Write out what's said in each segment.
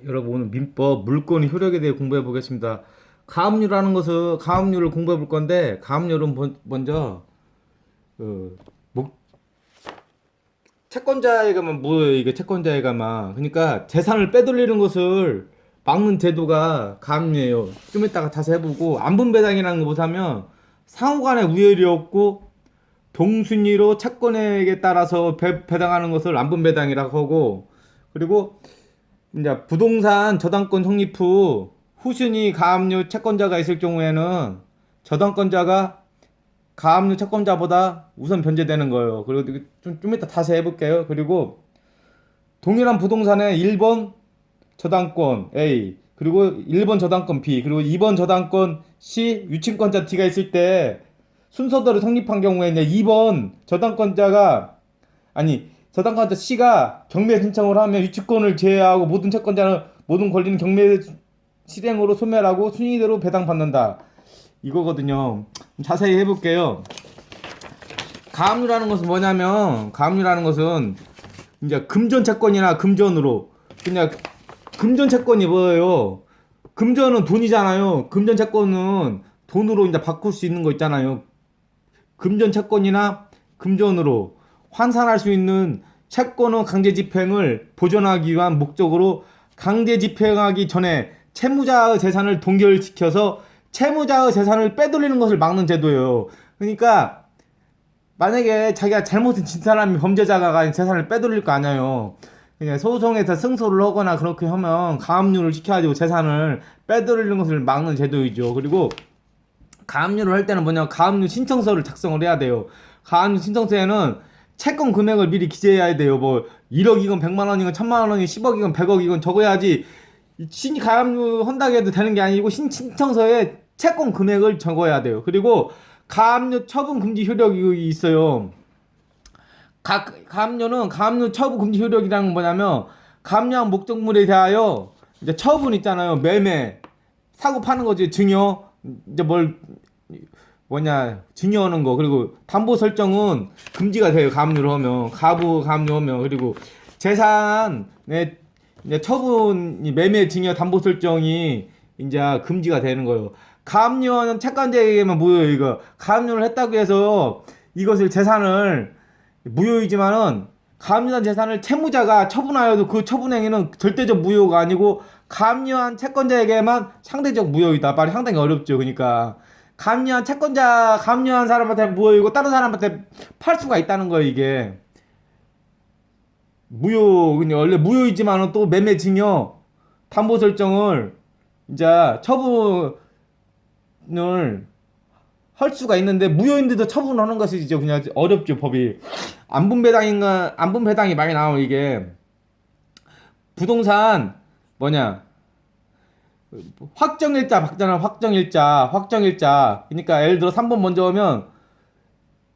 여러분 오늘 민법 물권 효력에 대해 공부해 보겠습니다. 가압류라는 것은 가압류를 공부해 볼 건데 가압류는 먼저 그 목, 채권자에게만 뭐예요 이게 채권자에게만 그러니까 재산을 빼돌리는 것을 막는 제도가 가압류예요. 좀 이따가 다시 해보고 안분배당이라는 거 보자면 상호간의 우열이 없고 동순위로 채권액에 따라서 배당하는 것을 안분배당이라고 하고 그리고 이제 부동산 저당권 성립 후 후순위 가압류 채권자가 있을 경우에는 저당권자가 가압류 채권자보다 우선 변제되는 거예요. 그리고 좀 이따 다시 해볼게요. 그리고 동일한 부동산의 1번 저당권 A 그리고 1번 저당권 B 그리고 2번 저당권 C 유증권자 D가 있을 때 순서대로 성립한 경우에 이제 2번 저당권자가 저당권자 C가 경매 신청을 하면 유치권을 제외하고 모든 채권자는 모든 권리는 경매 실행으로 소멸하고 순위대로 배당받는다. 이거거든요. 자세히 해볼게요. 가압류라는 것은 뭐냐면 가압류라는 것은 이제 금전 채권이나 금전으로 그냥 금전 채권이 뭐예요? 금전은 돈이잖아요. 금전 채권은 돈으로 이제 바꿀 수 있는 거 있잖아요. 금전 채권이나 금전으로 환산할 수 있는 채권의 강제 집행을 보존하기 위한 목적으로 강제 집행하기 전에 채무자의 재산을 동결시켜서 채무자의 재산을 빼돌리는 것을 막는 제도예요. 그러니까 만약에 자기가 잘못을 진 사람이 범죄자가 재산을 빼돌릴 거 아니에요. 그냥 소송에서 승소를 하거나 그렇게 하면 가압류를 시켜가지고 재산을 빼돌리는 것을 막는 제도이죠. 그리고 가압류를 할 때는 뭐냐 가압류 신청서를 작성을 해야 돼요. 가압류 신청서에는 채권 금액을 미리 기재해야 돼요. 뭐 1억이건 100만원이건 1000만원이건 10억이건 100억이건 적어야지 가압류 한다고 해도 되는 게 아니고 신청서에 채권 금액을 적어야 돼요. 그리고 가압류 처분 금지 효력이 있어요. 가압류는 가압류 처분 금지 효력이라는 건 뭐냐면 가압류한 목적물에 대하여 이제 처분 있잖아요. 매매 사고 파는 거지 증여 이제 증여하는 거 그리고 담보 설정은 금지가 돼요. 가압류를 하면 가압류 하면 그리고 재산의 이제 처분 매매 증여 담보 설정이 이제 금지가 되는 거예요. 가압류는 채권자에게만 무효예요. 이거 가압류를 했다고 해서 이것을 재산을 무효이지만은 가압류한 재산을 채무자가 처분하여도 그 처분행위는 절대적 무효가 아니고 가압류한 채권자에게만 상대적 무효이다. 말이 상당히 어렵죠. 그러니까 가압류한 채권자 가압류한 사람한테 무효이고 다른 사람한테 팔 수가 있다는 거예요. 이게 무효 그냥 원래 무효이지만은 또 매매 증여 담보 설정을 이제 처분을 할 수가 있는데 무효인데도 처분하는 것이 이제 그냥 어렵죠. 법이 안분배당이 많이 나오면 이게 부동산 확정일자 박잖아. 확정일자 그러니까 예를 들어 3번 먼저 오면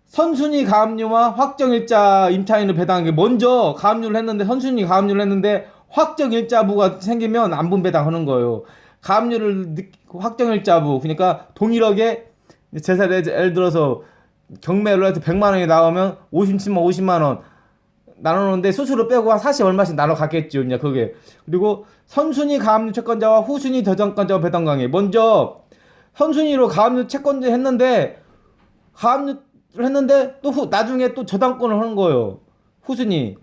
선순위 가압류와 확정일자 임차인을 배당하는 게 먼저 가압류를 했는데 선순위 가압류를 했는데 확정일자부가 생기면 안분배당하는 거예요. 확정일자부 그러니까 동일하게 재산에 예를 들어서 경매로 해서 100만원이 나오면 50만 원 나누는데 수수료 빼고 한 40 얼마씩 나눠 갖겠죠. 그냥 그게. 그리고 선순위 가압류 채권자와 후순위 저당권자와 배당관계. 먼저 선순위로 가압류 채권자 했는데 가압류를 했는데 또 나중에 또 저당권을 하는 거예요. 후순위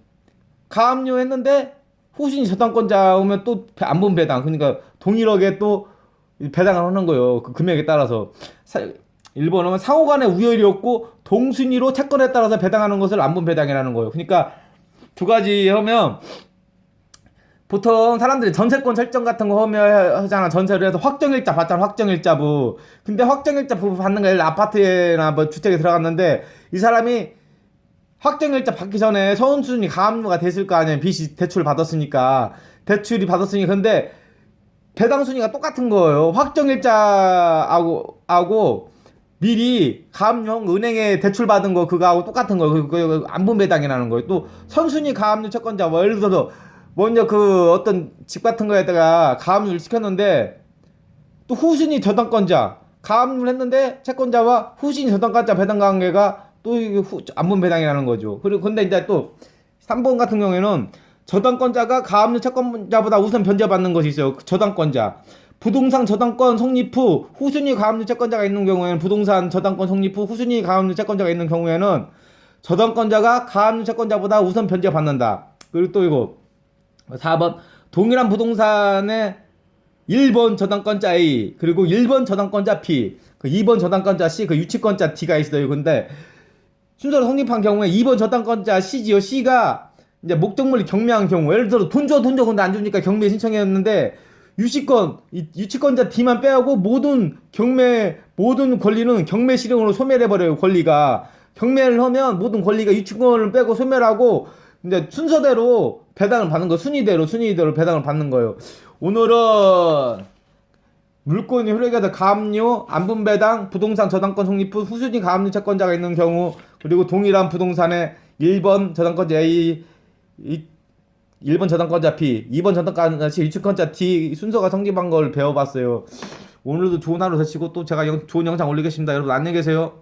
가압류 했는데 후순위 저당권자 오면 또 안분배당. 그러니까 동일하게 또 배당을 하는 거예요. 그 금액에 따라서. 1번은 상호간의 우열이 없고 동순위로 채권에 따라서 배당하는 것을 안분배당이라는 거예요. 그러니까 두 가지 하면 보통 사람들이 전세권 설정 같은 거 하잖아. 전세를 해서 확정일자 받잖아. 확정일자부. 근데 확정일자부 받는 거 예를 아파트나 뭐 주택에 들어갔는데 이 사람이 확정일자 받기 전에 선순위 가압류가 됐을 거 아니에요. 빚이 대출 받았으니까. 근데 배당 순위가 똑같은 거예요. 확정일자하고 미리 가압류 은행에 대출 받은 거 그거하고 똑같은 거예요. 그거 안분배당이라는 거예요. 또 선순위 가압류 채권자 뭐 예를 들어서 먼저 그 어떤 집 같은 거에다가 가압류를 시켰는데 또 후순위 저당권자 가압류를 했는데 채권자와 후순위 저당권자 배당 관계가 또 안분배당이라는 거죠. 그리고 근데 이제 또 3번 같은 경우에는 저당권자가 가압류 채권자보다 우선 변제받는 것이 있어요. 저당권자. 부동산 저당권 성립 후 후순위 가압류 채권자가 있는 경우에는 부동산 저당권 성립 후 후순위 가압류 채권자가 있는 경우에는 저당권자가 가압류 채권자보다 우선 변제받는다. 그리고 또 이거 4번 동일한 부동산의 1번 저당권자 A 그리고 1번 저당권자 B 그 2번 저당권자 C 그 유치권자 D가 있어요. 근데 순서로 성립한 경우에 2번 저당권자 C지요. C가 이제 목적물이 경매한 경우 예를 들어 돈 줘 근데 안 주니까 경매 신청했는데 유치권자 D만 빼고 모든 권리는 경매 실행으로 소멸해버려요. 권리가 경매를 하면 모든 권리가 유치권을 빼고 소멸하고 이제 순서대로 배당을 받는 거 순위대로 배당을 받는 거예요. 오늘은 물권이 효력에서 가압류, 안분배당, 부동산 저당권 성립 후 후순위 가압류 채권자가 있는 경우 그리고 동일한 부동산의 1번 저당권자 A 1번 저당권자 B, 2번 저당권자 C, 유치권자 D 순서가 성립한 걸 배워봤어요. 오늘도 좋은 하루 되시고 또 제가 좋은 영상 올리겠습니다. 여러분 안녕히 계세요.